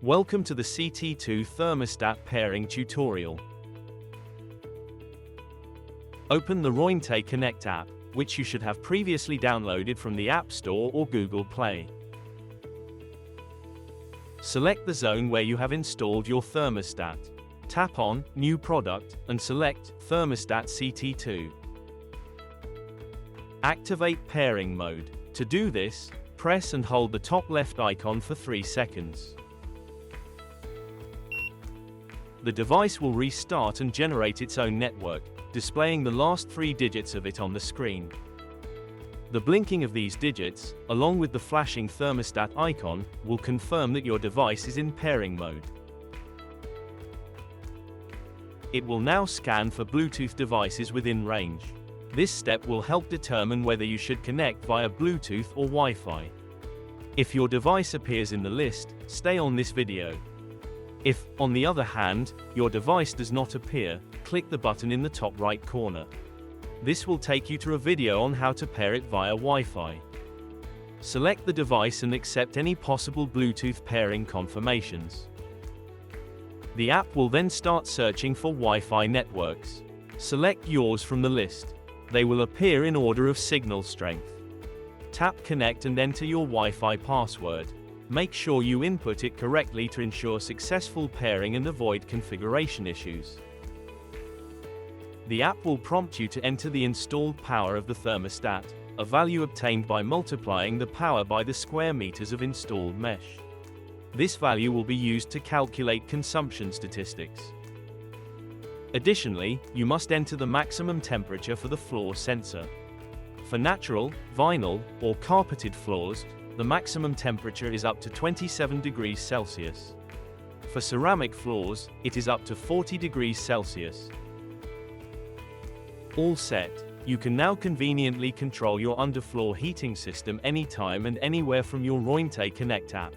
Welcome to the CT.2 Thermostat pairing tutorial. Open the Rointe Connect app, which you should have previously downloaded from the App Store or Google Play. Select the zone where you have installed your thermostat. Tap on New Product and select Thermostat CT2. Activate pairing mode. To do this, press and hold the top left icon for 3 seconds. The device will restart and generate its own network, displaying the last 3 digits of it on the screen. The blinking of these digits, along with the flashing thermostat icon, will confirm that your device is in pairing mode. It will now scan for Bluetooth devices within range. This step will help determine whether you should connect via Bluetooth or Wi-Fi. If your device appears in the list, stay on this video. If, on the other hand, your device does not appear, click the button in the top right corner. This will take you to a video on how to pair it via Wi-Fi. Select the device and accept any possible Bluetooth pairing confirmations. The app will then start searching for Wi-Fi networks. Select yours from the list. They will appear in order of signal strength. Tap Connect and enter your Wi-Fi password. Make sure you input it correctly to ensure successful pairing and avoid configuration issues. The app will prompt you to enter the installed power of the thermostat, a value obtained by multiplying the power by the square meters of installed mesh. This value will be used to calculate consumption statistics. Additionally, you must enter the maximum temperature for the floor sensor. For natural, vinyl, or carpeted floors, the maximum temperature is up to 27 degrees Celsius. For ceramic floors, it is up to 40 degrees Celsius. All set, you can now conveniently control your underfloor heating system anytime and anywhere from your Rointe Connect app.